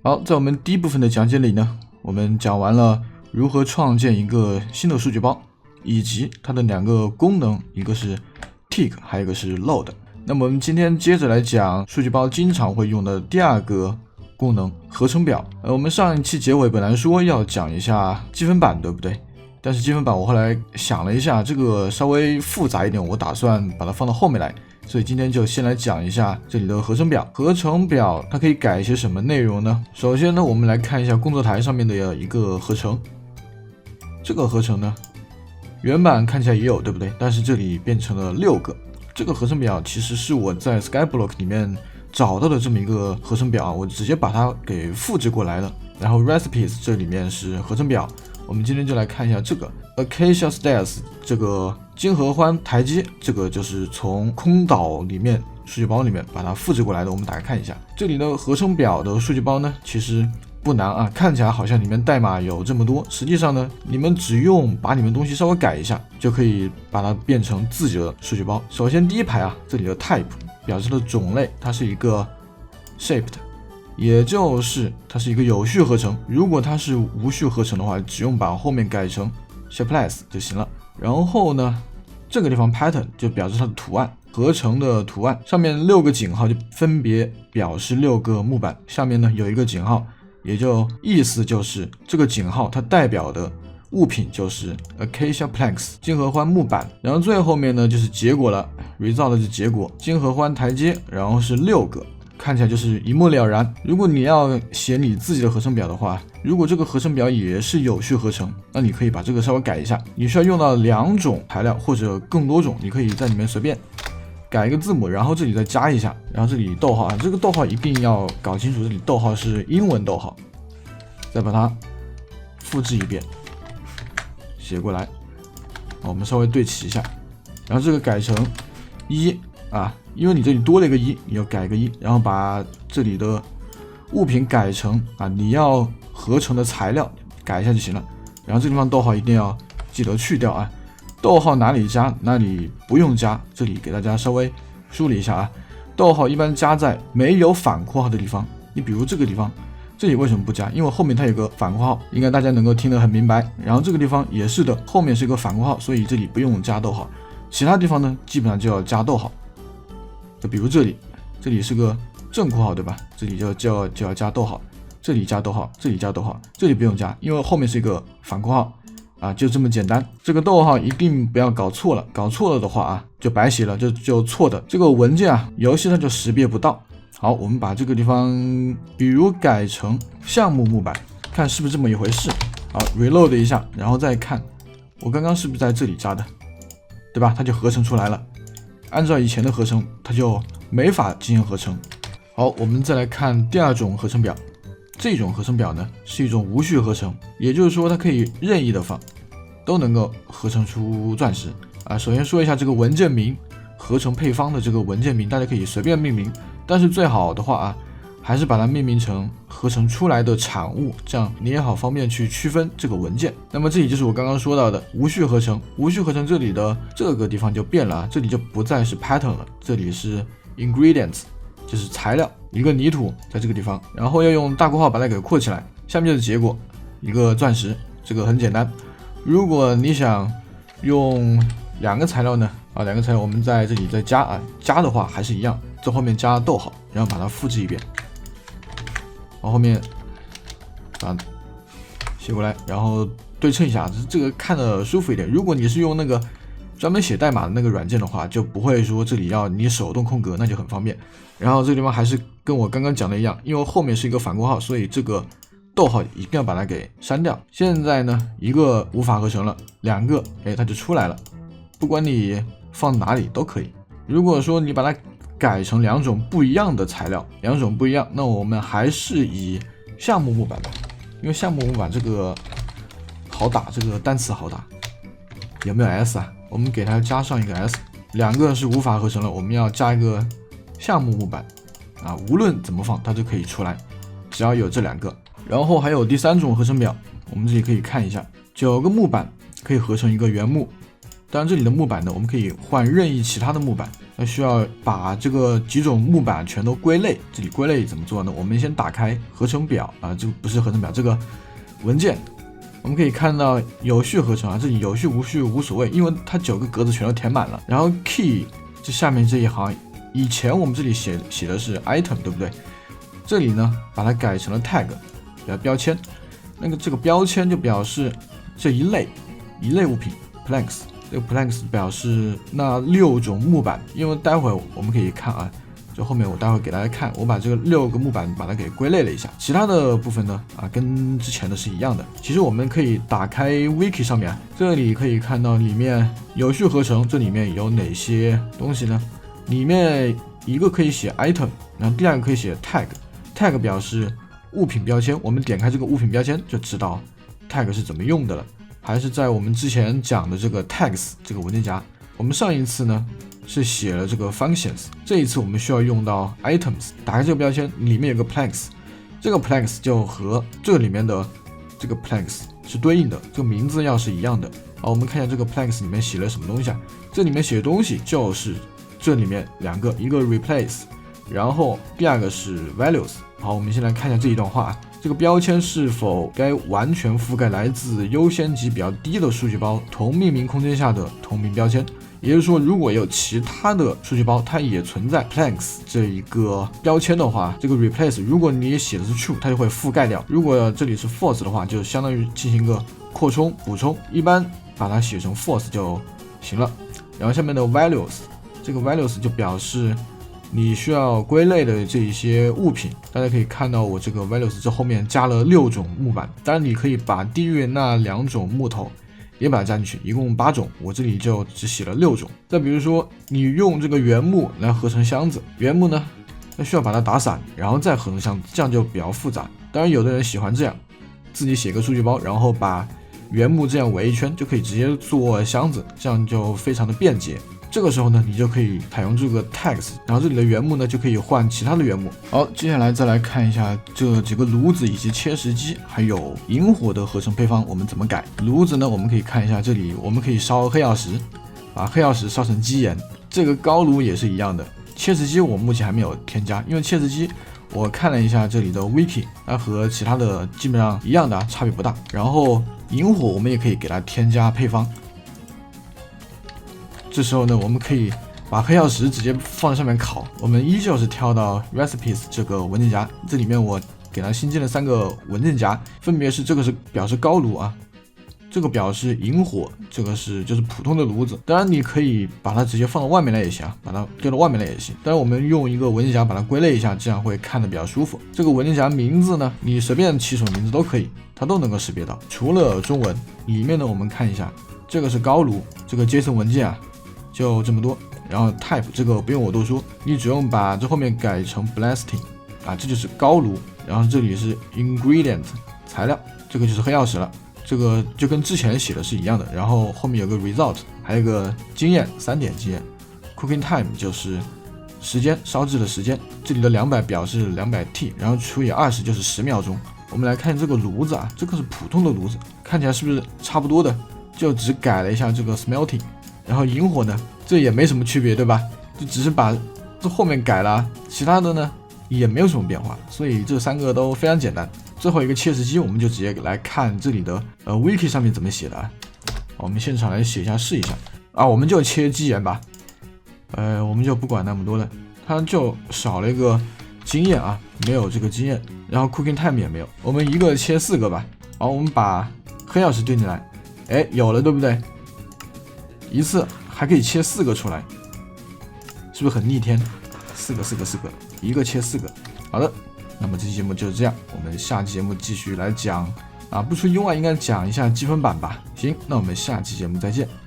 好，在我们第一部分的讲解里呢，我们讲完了如何创建一个新的数据包，以及它的两个功能，一个是 tick， 还有一个是 load。那么我们今天接着来讲数据包经常会用的第二个功能合成表。我们上一期结尾本来说要讲一下积分板，对不对？但是积分板我后来想了一下，这个稍微复杂一点，我打算把它放到后面来。所以今天就先来讲一下这里的合成表。合成表它可以改一些什么内容呢？首先呢，我们来看一下工作台上面的一个合成。这个合成呢，原版看起来也有，对不对？但是这里变成了6个。这个合成表其实是我在 Skyblock 里面找到的这么一个合成表，我直接把它给复制过来了。然后 recipes 这里面是合成表。我们今天就来看一下这个 Acacia Stairs 这个金合欢台阶，这个就是从空岛里面数据包里面把它复制过来的。我们打开看一下，这里的合成表的数据包呢，其实不难啊，看起来好像里面代码有这么多，实际上呢，你们只用把你们东西稍微改一下，就可以把它变成自己的数据包。首先第一排啊，这里的 type 表示的种类，它是一个 shaped，也就是它是一个有序合成。如果它是无序合成的话，只用把后面改成 shapeless 就行了。然后呢，这个地方 pattern 就表示它的图案，合成的图案上面6个井号就分别表示6个木板，下面呢有一个井号，也就意思就是这个井号它代表的物品就是 Acacia Planks 金合欢木板。然后最后面呢就是结果了， result 的结果金合欢台阶，然后是6个，看起来就是一目了然。如果你要写你自己的合成表的话，如果这个合成表也是有序合成，那你可以把这个稍微改一下。你需要用到2种材料或者更多种，你可以在里面随便改一个字母，然后这里再加一下，然后这里逗号啊，这个逗号一定要搞清楚，这里逗号是英文逗号，再把它复制一遍写过来，我们稍微对齐一下，然后这个改成1啊，因为你这里多了一个1，你要改个1，然后把这里的物品改成啊你要合成的材料改一下就行了。然后这地方逗号一定要记得去掉啊，逗号哪里加哪里不用加，这里给大家稍微梳理一下啊。逗号一般加在没有反括号的地方，你比如这个地方，这里为什么不加？因为后面它有个反括号，应该大家能够听得很明白。然后这个地方也是的，后面是一个反括号，所以这里不用加逗号。其他地方呢，基本上就要加逗号。就比如这里是个正括号，对吧？这里就要加逗号，这里加逗号，这里加逗号，这里不用加，因为后面是一个反括号啊，就这么简单。这个逗号一定不要搞错了，搞错了的话啊，就白写了，就错的。这个文件啊，游戏它就识别不到。好，我们把这个地方，比如改成项目木板，看是不是这么一回事。好 ，reload 一下，然后再看，我刚刚是不是在这里加的，对吧？它就合成出来了。按照以前的合成，它就没法进行合成。好，我们再来看第2种合成表。这种合成表呢，是一种无序合成，也就是说它可以任意的放，都能够合成出钻石啊。首先说一下这个文件名，合成配方的这个文件名，大家可以随便命名，但是最好的话啊，还是把它命名成合成出来的产物，这样你也好方便去区分这个文件。那么这里就是我刚刚说到的无序合成。无序合成这里的这个地方就变了啊，这里就不再是 pattern 了，这里是 ingredients， 就是材料，一个泥土在这个地方，然后要用大括号把它给括起来，下面就是结果，一个钻石，这个很简单。如果你想用2个材料呢，2个材料我们在这里再加啊，加的话还是一样，在后面加逗号，然后把它复制一遍，往后面把它写过来，然后对称一下，这个看着舒服一点。如果你是用那个专门写代码的那个软件的话，就不会说这里要你手动空格，那就很方便。然后这个地方还是跟我刚刚讲的一样，因为后面是一个反括号，所以这个逗号一定要把它给删掉。现在呢，一个无法合成了，2个，它就出来了。不管你放哪里都可以。如果说你把它改成2种不一样的材料，2种不一样，那我们还是以项目木板吧，因为项目木板这个好打，这个单词好打。有没有 S 啊？我们给它加上一个 S，2个是无法合成了，我们要加一个项目木板啊，无论怎么放它就可以出来，只要有这2个。然后还有第3种合成表，我们这里可以看一下，9个木板可以合成一个原木，当然这里的木板呢，我们可以换任意其他的木板，那需要把这个几种木板全都归类。这里归类怎么做呢？我们先打开合成表啊，这个不是合成表，这个文件，我们可以看到有序合成啊，这里有序无序无所谓，因为它9个格子全都填满了。然后 key 这下面这一行，以前我们这里写的是 item， 对不对？这里呢把它改成了 tag， 标签。那个这个标签就表示这一类物品 planks， 这个 planks 表示那6种木板，因为待会我们可以看啊，就后面我待会给大家看，我把这个6个木板把它给归类了一下，其他的部分呢跟之前的是一样的。其实我们可以打开 wiki 上面，这里可以看到里面有序合成，这里面有哪些东西呢？里面一个可以写 item， 然后第2个可以写 tag 表示物品标签，我们点开这个物品标签就知道 tag 是怎么用的了，还是在我们之前讲的这个 tags 这个文件夹。我们上一次呢是写了这个 functions， 这一次我们需要用到 items， 打开这个标签，里面有个 planks， 这个 planks 就和这里面的这个 planks 是对应的，这个名字要是一样的。好，我们看一下这个 planks 里面写了什么东西啊？这里面写的东西就是这里面2个，一个 replace， 然后第2个是 values。好，我们先来看一下这一段话，这个标签是否该完全覆盖来自优先级比较低的数据包同命名空间下的同名标签。也就是说，如果有其他的数据包它也存在 planks 这一个标签的话，这个 replace 如果你写的是 true， 它就会覆盖掉；如果这里是 false 的话，就相当于进行一个扩充补充，一般把它写成 false 就行了。然后下面的 values， 这个 values 就表示你需要归类的这一些物品。大家可以看到我这个 values 这后面加了6种木板，当然你可以把低于那2种木头也把它加进去，一共8种，我这里就只写了6种。再比如说你用这个原木来合成箱子，原木呢那需要把它打散，然后再合成箱子，这样就比较复杂。当然有的人喜欢这样，自己写个数据包，然后把原木这样围一圈就可以直接做箱子，这样就非常的便捷。这个时候呢，你就可以采用这个 tags， 然后这里的原木呢就可以换其他的原木。好，接下来再来看一下这几个炉子以及切石机还有引火的合成配方我们怎么改。炉子呢，我们可以看一下这里，我们可以烧黑曜石，把黑曜石烧成基岩。这个高炉也是一样的。切石机我目前还没有添加，因为切石机我看了一下这里的 wiki， 它和其他的基本上一样的，差别不大。然后引火我们也可以给它添加配方。这时候呢，我们可以把黑曜石直接放在上面烤。我们依旧是跳到 recipes 这个文件夹，这里面我给它新建了3个文件夹，分别是这个是表示高炉啊，这个表示引火，这个就是普通的炉子。当然你可以把它直接放到外面来也行，把它丢到外面来也行。当然我们用一个文件夹把它归类一下，这样会看得比较舒服。这个文件夹名字呢，你随便起什么名字都可以，它都能够识别到，除了中文。里面呢，我们看一下，这个是高炉，这个 JSON 文件啊就这么多。然后 type 这个不用我多说，你只用把这后面改成 blasting 啊，这就是高炉。然后这里是 ingredient 材料，这个就是黑曜石了，这个就跟之前写的是一样的。然后后面有个 result， 还有个经验3点经验。cooking time 就是时间，烧制的时间，这里的200表示200T， 然后除以20就是10秒钟。我们来看这个炉子啊，这个是普通的炉子，看起来是不是差不多的，就只改了一下这个 smelting。然后引火呢，这也没什么区别，对吧？就只是把这后面改了，其他的呢也没有什么变化，所以这3个都非常简单。最后一个切石机，我们就直接来看这里的wiki 上面怎么写的啊。我们现场来写一下试一下啊，我们就切基岩吧，我们就不管那么多了，它就少了一个经验啊，没有这个经验，然后 cooking time 也没有，我们一个切4个吧。好，我们把黑曜石丢进来，哎，有了，对不对？一次还可以切4个出来，是不是很逆天？4个，一个切4个。好的，那么这期节目就是这样，我们下期节目继续来讲啊，不出意外应该讲一下积分板吧。行，那我们下期节目再见。